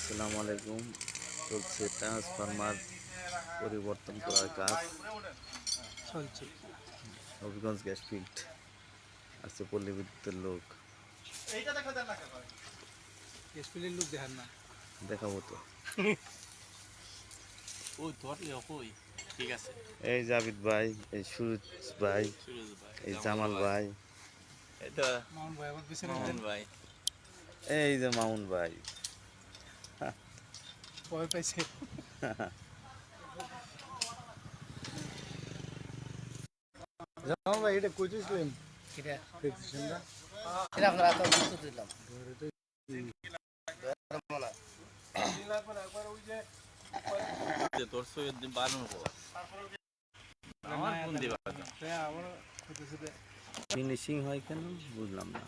আসসালামু আলাইকুম। চলছে ট্রান্সফরমার পরিবর্তন করার কাজ চলছে। Habiganj gas field. আছে পল্লী বিদ্যুতের লোক, এসপিএলের লোক দেখান না। দেখাবো তো। ওই ধরলে ওই ঠিক আছে। এই জাবিদ ভাই, এই সুরজ ভাই, সুরজ ভাই, এই জামাল ভাই, এটা মামুন ভাই আবার পিছনে মামুন ভাই। এই যে মামুন ভাই। ভয় পাইছে। জামাল ভাই এটা কইতেছিলেন এটা দেখতেছেন না? এটা আপনারা তো উত্তর দিলাম। যে তোর সৈয়দ দিন বানানো পর আমার ফোন দিবা আবার কইতেছে যে ফিনিশিং হয় কেন বুঝলাম না।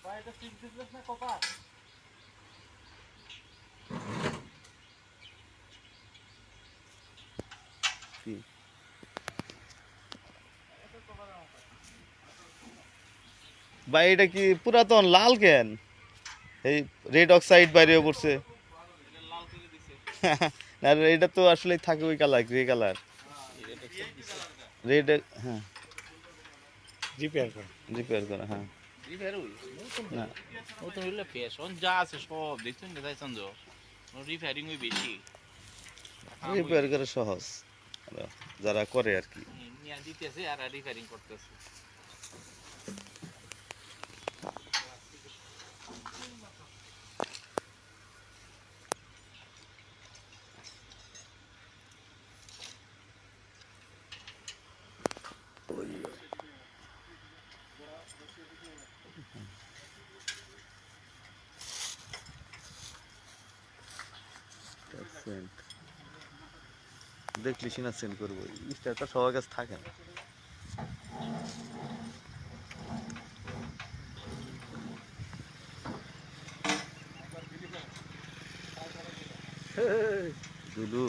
ভাই এটা সিক্স দিছলেস না কপার? কি ভাই, এটা কি পুরাতন লাল কেন? এই রেড অক্সাইড বাইরে পড়ছে। লাল করে দিছে। আর এটা তো আসলে থাকে ওই কালার, গ্রে কালার। রেড, হ্যাঁ, রিপেয়ার করে। রিপেয়ার করা, হ্যাঁ। রিপেয়ার হই নতুন না, নতুন হইলে ফ্যাশন যা আছে সব দেখছেন না তাইছেন তো রিপেয়ারিং হই বেশি রিপেয়ার করা সহজ, যারা করে আর কি। নিয়ে দিতেছে আর রিপেয়ারিং করতেছে। দেখলি সিনা সেন্ড করবো, স্টারটা সবার কাছে থাকে না। দুলু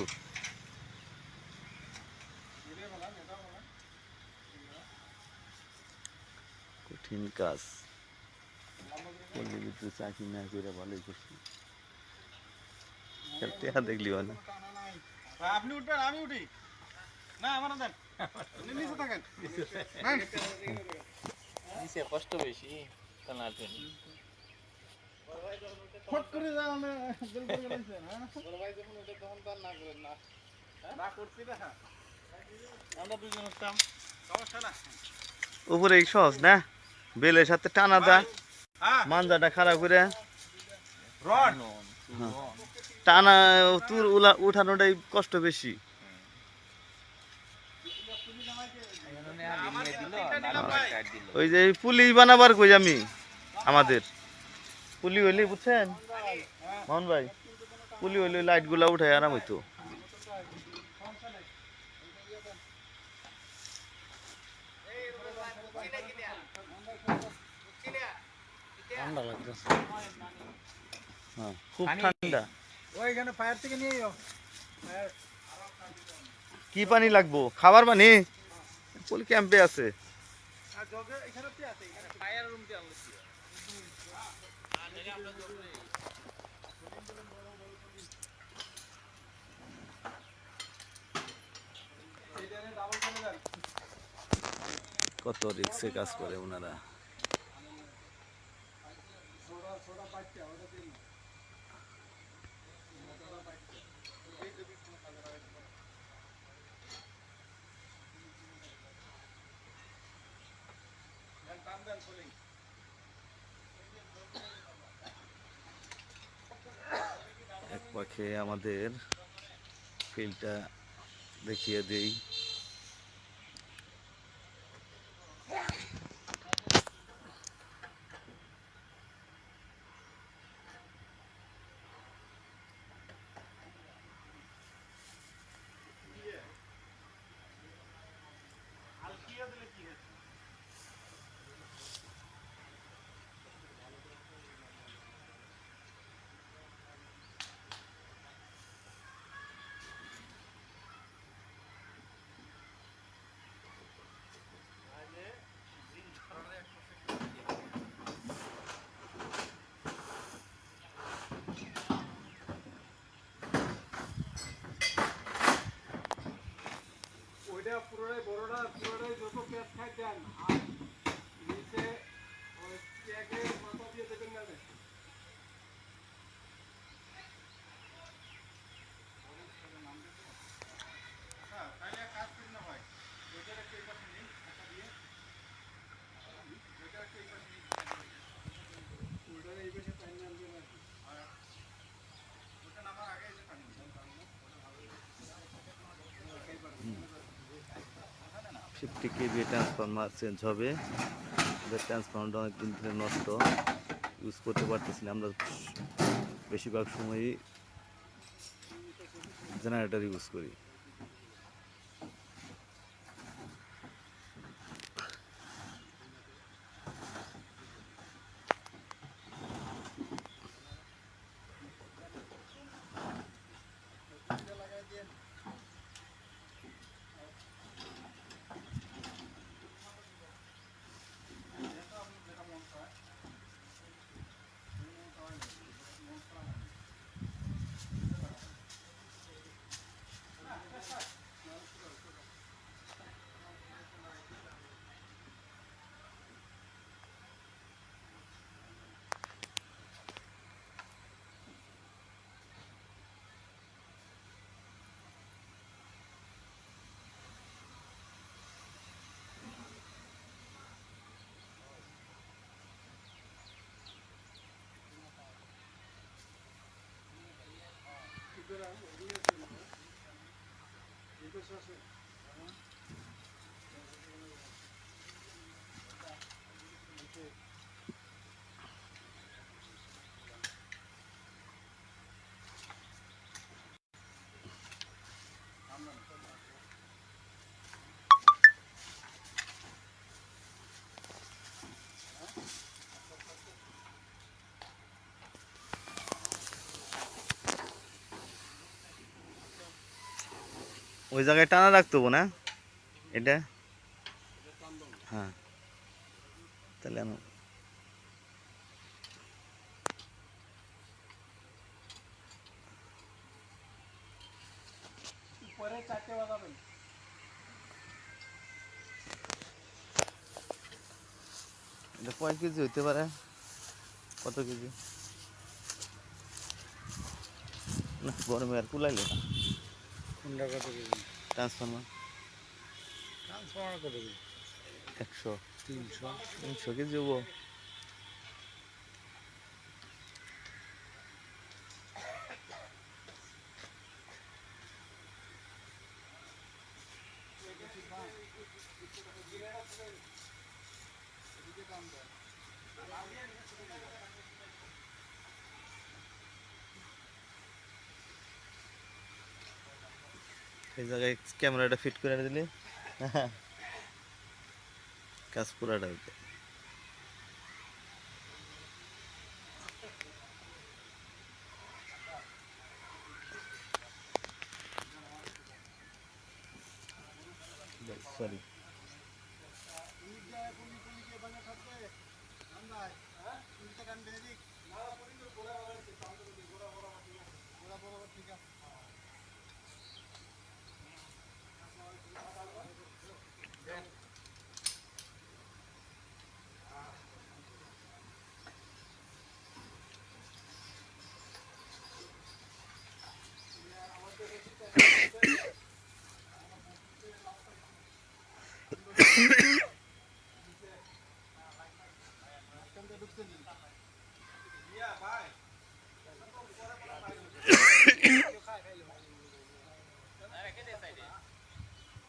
কঠিন কাজ, পল্লী বিদ্যুৎ চাকরি না করে ভালোই করছি। টেহা দেখলি না। আপনি উঠবেন আমি উঠি না আমার দেন নিচে থাকেন নিচে কষ্ট বেশি টানার জন্য ফট করে যাও না জল করে গেছেন হ্যাঁ বড় ভাই যখন ওটা তখন তো না করেন না না করছি না আমরা দুজন উঠতাম সমস্যা না উপরে সহজ না, বেলের সাথে টানা দা, হ্যাঁ মাঞ্জাটা খারাপ করে রড টানা, তুর উঠানোটাই কষ্ট বেশি। ওই যে পুলি বানাবার কই আমি, আমাদের পুলি হইলে বুঝছেন মোহন ভাই, পুলি হইলে লাইট গুলা উঠাই আরাম হইতো। ঠান্ডা লাগতেছে হ্যাঁ, খুব ঠান্ডা। ওইখানে ফায়ার থেকে নিয়ে যাও কি পানি লাগবো? খাবার পানি পুলি ক্যাম্পে আছে। আর জগে এখানে কি আছে এখানে ফায়ার রুম দিয়ে আনলো কত রিক্সে কাজ করে ওনারা। এক পাখে আমাদের ফিল্ডটা দেখিয়ে দেই। পুরোটাই বড়টা পুরোটাই যত পেঁয়াজ খাই দেন আর নিচে ওই পেঁয়াজের মাথা দিয়ে দেবেন না ফিফটি কেবি ট্রান্সফরমার চেঞ্জ হবে। ট্রান্সফরমারটা অনেকদিন ধরে নষ্ট, ইউজ করতে পারতেছি না আমরা, বেশিরভাগ সময়ই জেনারেটর ইউজ করি। ওই জায়গায় টানা রাখতে হবো না এটা? হ্যাঁ, তাহলে আমি পরে 4টে বাজাবেন। এটা কয় কেজি হইতে পারে? কত কেজি? না গরমে আর কুলাইলে না। কোনটা কত কেজি? ট্রান্সফরমার ট্রান্সফর্মার কত কেজি? 100 300। 300 কেজি হবো। এই জায়গায় ক্যামেরাটা ফিট করে দিলে কাজ পুরাটা হইতে। সরি,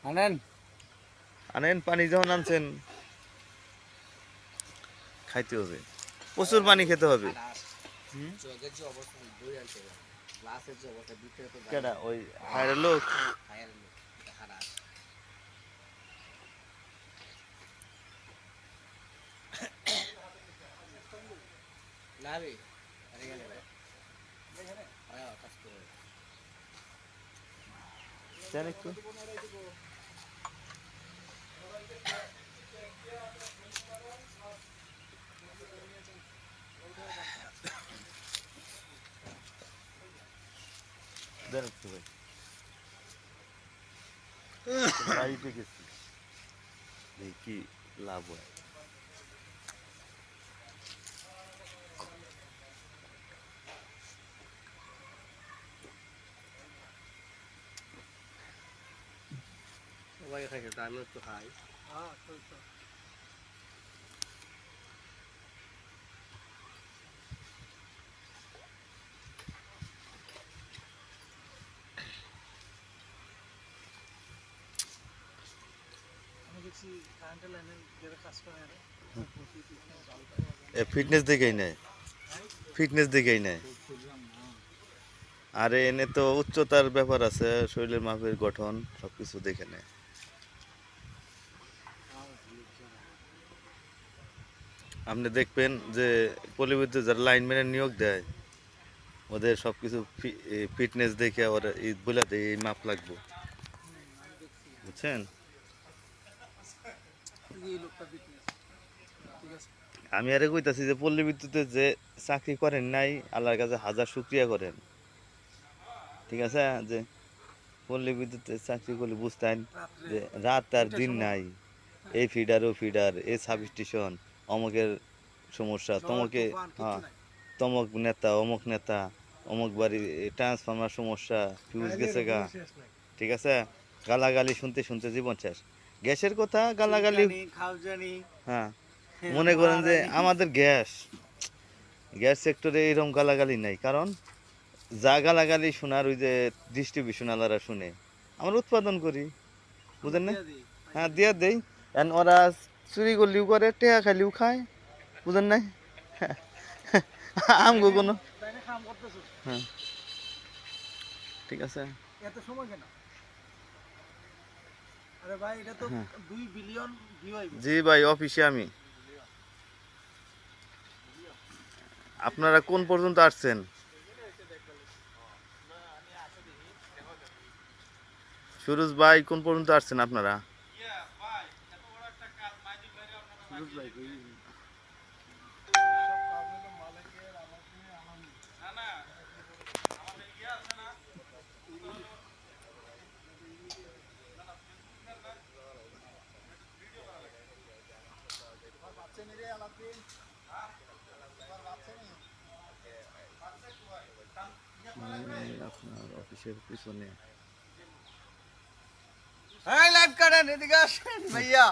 আনেন আনেন পানি যখন আনছেন খাইতে হবে, প্রচুর পানি খেতে হবে। কেডা ওই হায়রের লোক? দেন একটু। দেন একটু ভাই। বাড়িতে গেছি দেখি লাভ হয়। সবাই খাইছে তা আমি একটু খাই। ফিটনেস দেখেই নেয়, ফিটনেস দেখেই নেয়। আরে এনে তো উচ্চতার ব্যাপার আছে, শরীরের মাপের গঠন সবকিছু দেখে নেয়। আপনি দেখবেন যে পল্লী যারা লাইনম্যানের নিয়োগ দেয় ওদের সবকিছু ফিটনেস দেখে ওরা বলে দেয় এই মাপ লাগবে, বুঝছেন? আমি আরে কইতাছি যে পল্লী বিদ্যুতে যে চাকরি করেন নাই আল্লাহর কাছে হাজার শুকরিয়া করেন, ঠিক আছে? যে পল্লী বিদ্যুতে চাকরি করলে বুঝতেন যে রাত আর দিন নাই, এই ফিডার ও ফিডার, এই সাব স্টেশন, অমুকের সমস্যা, তমকে, হ্যাঁ, তমক নেতা, অমুক নেতা, অমুক বাড়ি ট্রান্সফরমার সমস্যা, ফিউজ গেছে গা, ঠিক আছে? গালাগালি শুনতে শুনতে জীবন শেষ। গ্যাসের কথা গালাগালি, হ্যাঁ, মনে করেন যে আমাদের গ্যাস গ্যাস সেক্টরে এরকম গালাগালি নাই, কারণ যা গালাগালি শোনার ওই যে ডিস্ট্রিবিউশন আলারা শুনে, আমরা উৎপাদন করি, বুঝেন না? হ্যাঁ, দিয়া দেই, এন্ড ওরা চুরি করলেও করে, টেহা খাইলেও খায়, বুঝেন নাই? আমগো কোনো, হ্যাঁ, ঠিক আছে। এত সময় কেন? আরে ভাই এটা তো হ্যাঁ। 2 বিলিয়ন ভিউ আইবে। জি ভাই, অফিসে আমি। আপনারা কোন পর্যন্ত আসছেন? সুরজ ভাই, কোন পর্যন্ত আসছেন আপনারা? আপনার অফিসের পিছনে। এই লাইভ কাটেন, এদিকে আসেন ভাইয়া।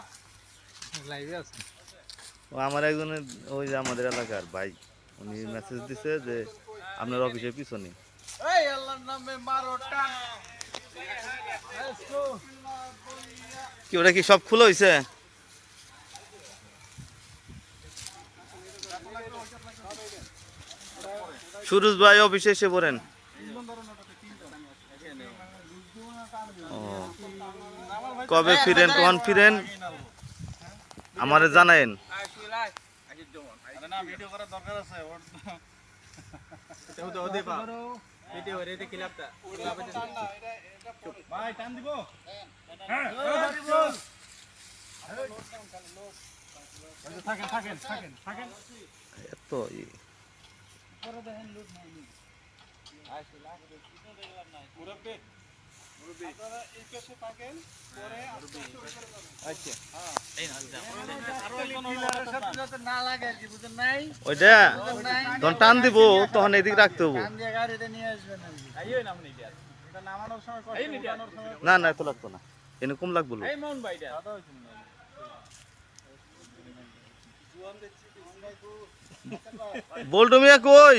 লাইভে আছে। ও আমার একজনের, ওই যে আমাদের এলাকার ভাই, উনি মেসেজ দিছে যে আপনার অফিসের পিছনে। এই আল্লাহর নামে মারো টান। Let's go. কি ওটা কি সব খোলা হয়েছে? সুরজ ভাই অফিসে এসে পড়েন। ও, কবে ফিরেন, কখন ফিরেন আমারে জানায়েন। না ভিডিও করার দরকার আছে ওর তো ওদে পা ভিডিও রে দেখি লাপটা ভাই টান দিব হ্যাঁ দিব থাকেন থাকেন থাকেন থাকেন এত পরে দেখেন লুট নাই আসি লাগ দেখলাম নাই মুরব্বি মুরব্বি আপনারা এই পাশে থাকেন পরে আচ্ছা হ্যাঁ এই না আর ওই কিলারের সাথে যাতে না লাগে আর কি, বুঝেন নাই? ওইটা তখন টান দিব, তখন এদিক রাখতে হবো। টান দিয়ে গাড়িতে নিয়ে আসবেন আর কি। আইও না মনে এটা এটা নামানোর সময় কষ্ট উঠানোর সময় না না, এত লাগতো না, এনে কম লাগবো। এই মন ভাইটা দাদা হইছে না বল্টু মিয়া কই?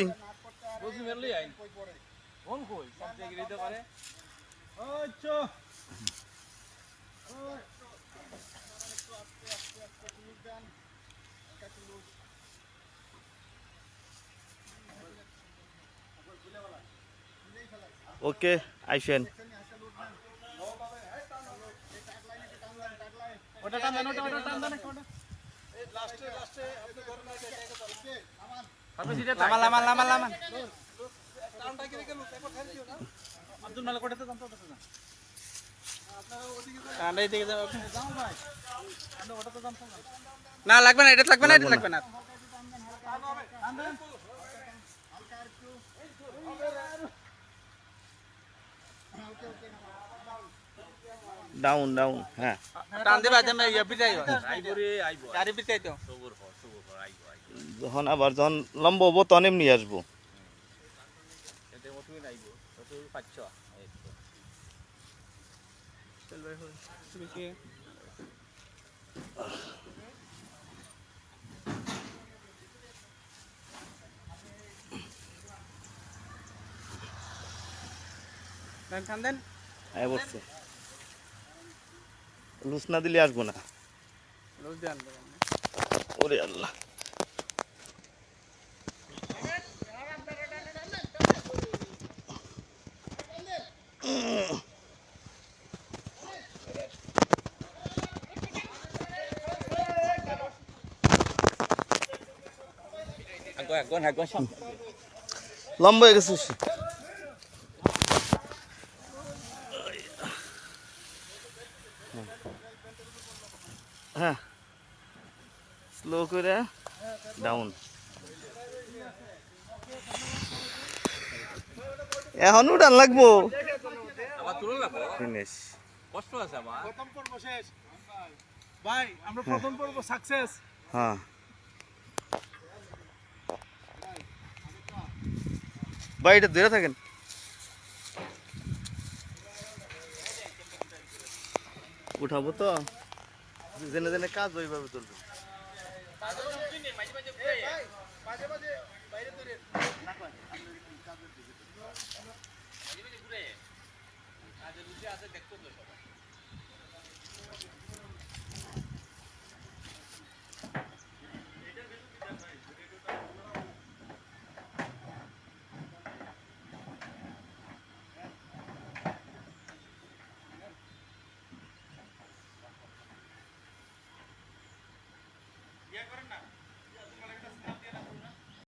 বুঝি মেরলি আইন কোন কই সব জায়গায় দিতে পারে আচ্ছা ওকে, আইসেন। ওটা টান দেন ওটা টান দেন ওটা এই লাস্টে লাস্টে আপনি ঘর না গেছে আপনি সিটা লামা লামা লামা লামা টানটা কি রেখে লুট একবার খাইছিও না আব্দুল মালিক কোটাতে জানতো তো না আপনারা ওদিকে যান টানটাই দিকে যাও যাও ভাই আপনি ওটাতে জানতো না লাগবে না, এটা লাগবে না, এটা লাগবে না টান দেন হালকা একটু ওকে ওকে ডাউন ডাউন হ্যাঁ টান দেবা দেন ইয়া বিটাই আইবো রে আইবো গাড়ি বিটাই তো সবুর হ আইবো যখন লম্ব হবো তখন এমনি আসবো এতে মতুই আইবো তো পাচ্ছ এই তো চল ভাই তুমি কি দেন টান দেন আয় বসছে লুস না দিলে আসবো না লোক দেন ওরে আল্লাহ আগুন লম্বা হয়ে গেছিস হ্যাঁ স্লো করে ডাউন এখন উঠান লাগবো আবার তুলন লাগবো ফিনিশ কষ্ট আছে আমার প্রথম পর্ব শেষ ভাই আমরা প্রথম পর্ব সাকসেস হ্যাঁ ভাই এটা ধরে থাকেন উঠাবো তো জেনে জেনে কাজ ওইভাবে তুলবো মাঝে মাঝে বাইরে ধরে আছে দেখতো তো সবাই